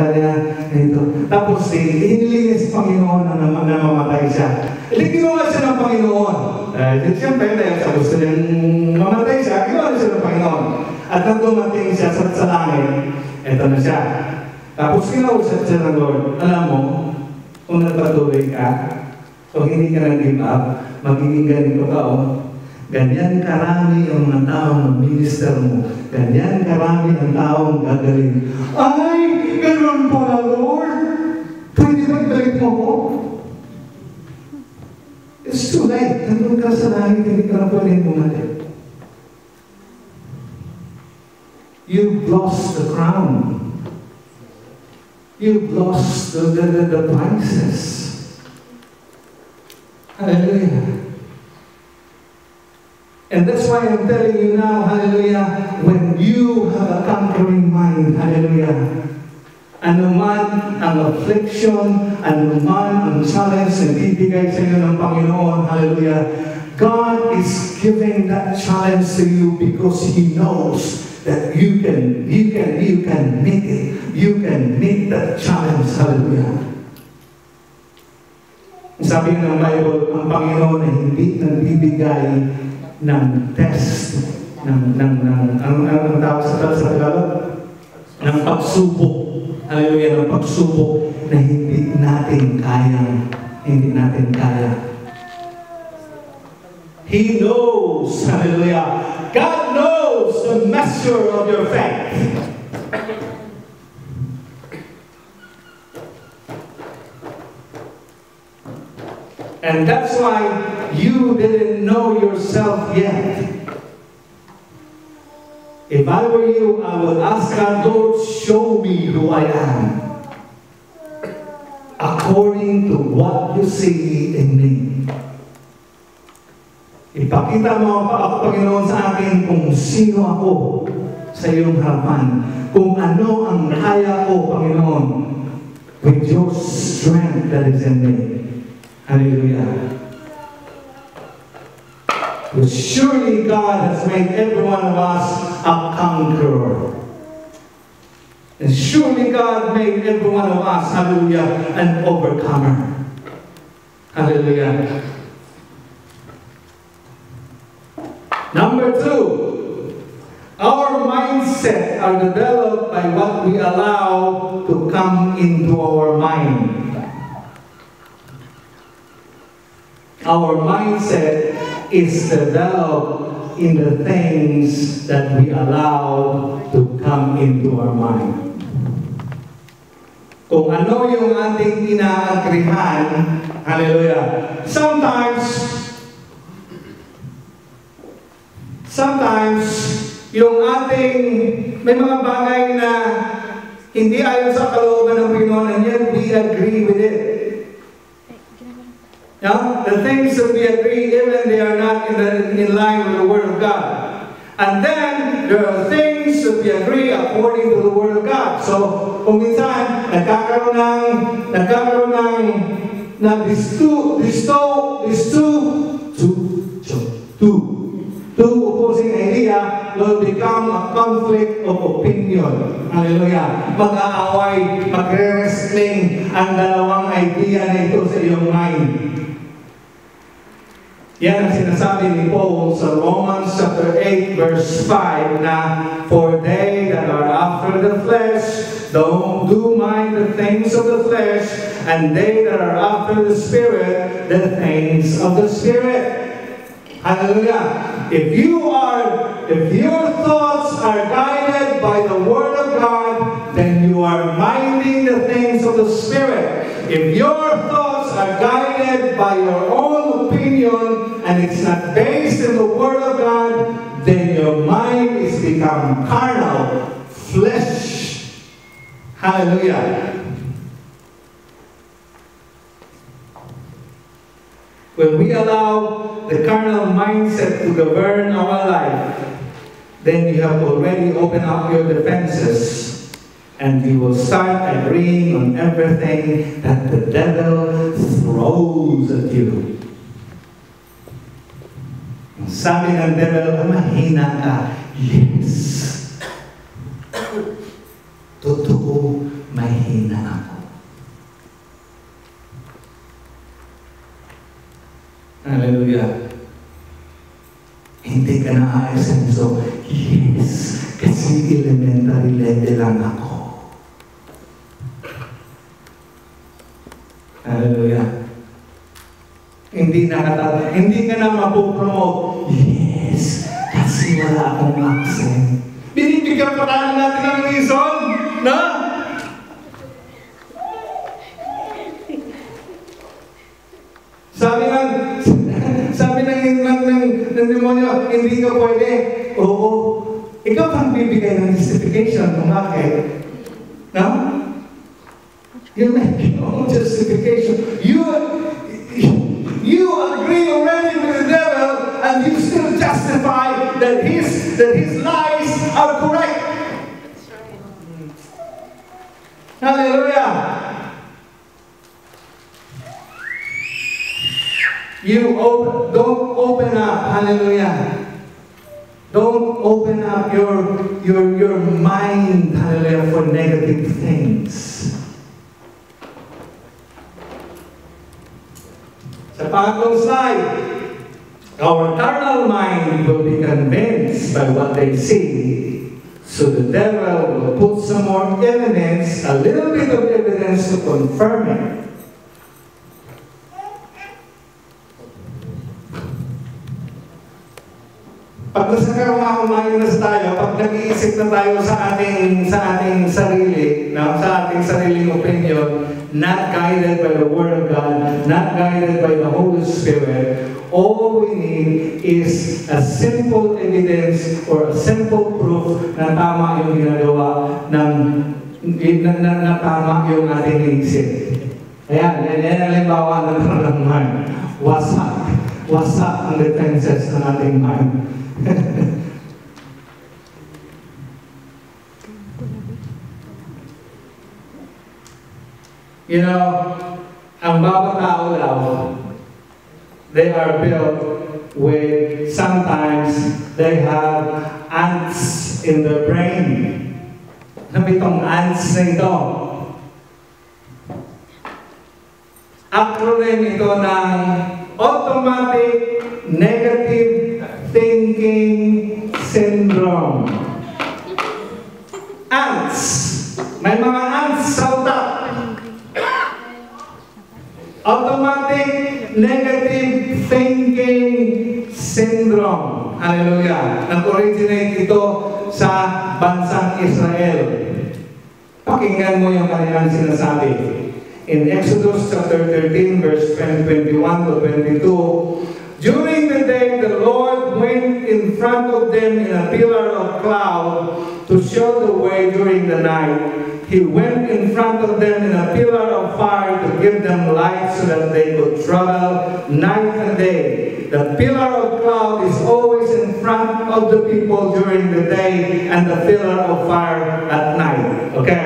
kanya, ganito. Tapos, hinilinis sa Panginoon na mamatay siya. Ginawa siya ng Panginoon. Siyempre, dahil sa gusto niyang mamatay siya, ginawa siya ng Panginoon. At nang dumating siya sa langit, eto na siya. Tapos, kinausap siya ng Lord, alam mo, kung nagpatuloy ka, o hindi ka nag-give up, magiging ganito ka, ganyan karami ang mga taong minister mo. Ganyan karami ang taong gagaling. Ay, ganoon pala, Lord. Pwede ba ibalik mo ko? It's too late. Nandun ka sa langit, hindi ka na pwede bumalik. You've lost the crown. You've lost the prizes. Hallelujah. And that's why I'm telling you now, hallelujah, when you have a conquering mind, hallelujah, anuman ang affliction, anuman ang challenge na bibigay sa iyo ng Panginoon, hallelujah, God is giving that challenge to you because He knows that you can meet it. You can meet that challenge, hallelujah. Sabi ng Bible, ang Panginoon ay hindi nagbibigay ng test, ang tawag sa Tagalog, ng pagsubok, hallelujah, ng pagsubok na hindi natin kaya. He knows, hallelujah, God knows the measure of your faith. And that's why you didn't know yourself yet. If I were you, I would ask God, Lord, show me who I am. According to what you see in me. Ipakita mo ako, Panginoon, sa akin kung sino ako sa iyong harapan. Kung ano ang kaya ko, Panginoon, with your strength that is in me. Hallelujah. Because surely God has made every one of us a conqueror. And surely God made every one of us, hallelujah, an overcomer. Hallelujah. Number 2, our mindset are developed by what we allow to come into our mind. Our mindset is developed in the things that we allow to come into our mind. Kung ano yung ating inaagrihan, hallelujah, sometimes yung ating, may mga bagay na hindi ayon sa kalooban ng Panginoon, and yet we agree with it. Yeah? The things that we agree, even they are not in line with the Word of God. And then, there are things that we agree according to the Word of God. So, kung minsan, nagkakaroon ng these two opposing idea will become a conflict of opinion. Hallelujah. Mag-aaway, magre-wrestling ang dalawang idea na ito sa iyong mind. Yan ang sinasabi ni Paul sa Romans chapter 8 verse 5 na, for they that are after the flesh don't do mind the things of the flesh, and they that are after the Spirit the things of the Spirit. Hallelujah. If your thoughts are guided by the Word of God, then you are minding the things of the Spirit. If your thoughts are guided by your own opinion and it's not based in the Word of God, then your mind is become carnal, flesh. Hallelujah. When we allow the carnal mindset to govern our life, then you have already opened up your defenses. And you will start agreeing on everything that the devil throws at you. Sabi ng devil, mahina ka. Yes. Totoo, mahina. mahina ako. Hallelujah. Hindi ka na asenso. Yes, kasi elementary level lang ako. Hallelujah. Hindi ka na mapopromote. Yes, kasi wala akong accent. Binibigyan pa tayo natin ng reason, no? Sabi ng demonyo, hindi ka pwede. Oo. Ikaw kang bibigay ng justification kung bakit. No? You make your own justification. You agree already with the devil, and you still justify that his lies are correct. Hallelujah. Don't open up. Hallelujah. Don't open up your mind, hallelujah, for negative things. Sa pangatlong slide, our carnal mind will be convinced by what they see. So the devil will put some more evidence, a little bit of evidence to confirm it. Pag nasa karungakumayos tayo, pag nag-iisip na tayo sa ating sarili, sa ating sariling opinion, not guided by the Word of God, not guided by the Holy Spirit, all we need is a simple evidence or a simple proof na tama yung ginagawa na tama yung ating isip. Ayan, yan halimbawa ng mind. Wasak ang defenses ng ating mind. You know, ang bawat tao daw, they are built with, sometimes they have ants in their brain. Ano itong ants na ito? Acronym ito ng Automatic Negative Thinking Syndrome. Ants. May mga ants sa utak. Automatic Negative Thinking Syndrome. Hallelujah. Nag-originate ito sa bansang Israel. Pakinggan mo yung kanilang sinasabi. In Exodus chapter 13, verse 21 to 22, during the day, the Lord went in front of them in a pillar of cloud to show the way during the night. He went in front of them in a pillar of fire to give them light so that they could travel night and day. The pillar of cloud is always in front of the people during the day and the pillar of fire at night. Okay?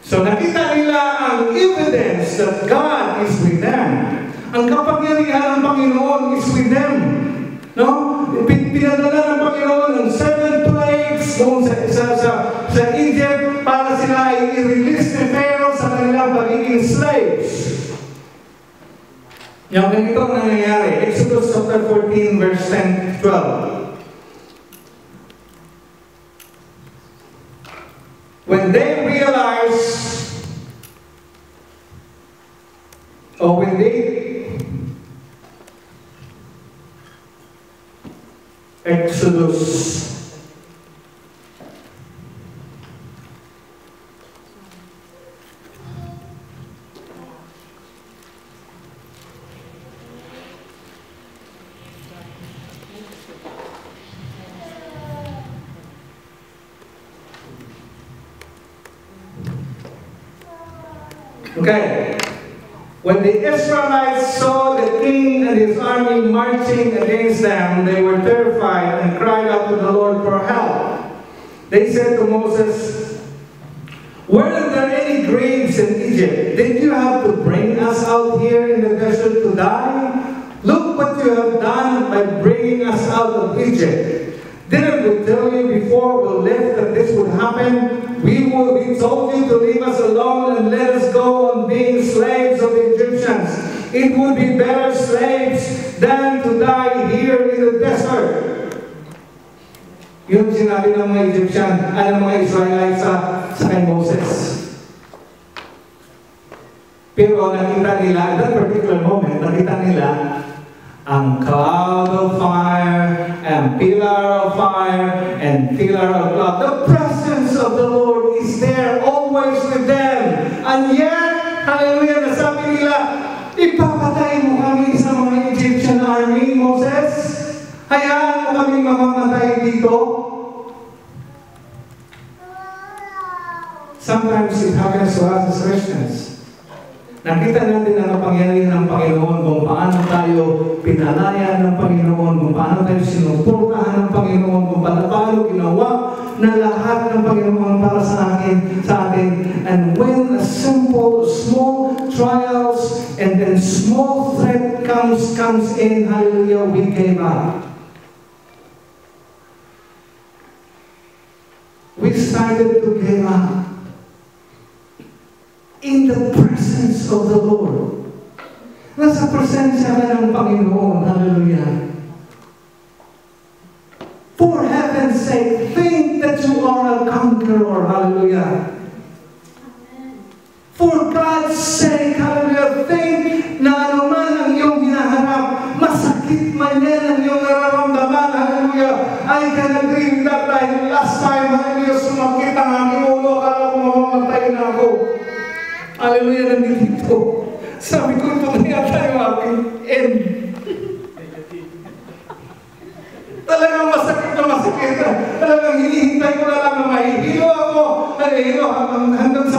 So nakita nila ang evidence that God is with them. Ang kapangyarihan ng Panginoon is with them. No? Pinadala ng Panginoon ng 7 plagues noong sa Egypt para sila ay i-release ni Pharaoh sa kanilang pagiging slaves. Yung ganito ang nangyayari. Exodus chapter 14, verse 10-12. When they realize, or when they Exodus Okay. When the Israelites saw the king and his army marching against them, they were terrified and cried out to the Lord for help. They said to Moses, "Weren't there any graves in Egypt? Did you have to bring us out here in the desert to die? Look what you have done by bringing us out of Egypt. Didn't we tell you before we left that this would happen? We told you to leave us alone and let us go on being slaves of the Egyptians. It would be better slaves than to die here in the desert. Yun sinabi ng mga Egyptian, ng mga Israelites sa kay Moses. Pero nakita nila, at that particular moment, nakita nila ang cloud of fire, and pillar of fire, and pillar of cloud. The presence of the Lord is there, always with them. And yet, hallelujah, nasabi nila, ipapatay mo kami sa mga Egyptian army, Moses. Hayaan mo kami mamamatay dito. Sometimes it happens to us as Christians. Nakita natin ang kapangyarihan ng Panginoon kung paano tayo pinalaya ng Panginoon, kung paano tayo sinuportahan ng Panginoon, kung paano ginawa na lahat ng Panginoon para sa atin. And when a simple, small trials and then small threat comes in, hallelujah, we gave up. We started to give up. In the presence of the Lord. Nasa presensya ka ng Panginoon. Hallelujah. For heaven's sake, think that you are a conqueror. Hallelujah. For God's sake, hallelujah, think na anuman ang iyong hinaharap, masakit man yan ang iyong nararamdaman. Hallelujah. I can agree with that dahil last time, hallelujah, sumakit ang aking ulo, akala ko mamamatay na ako. Hallelujah, nandito. Sabi ko, ito na yata yung aking end. Talagang masakit na masakit. Talagang hinihintay ko na lang na mahihilo ako. Hanggang sa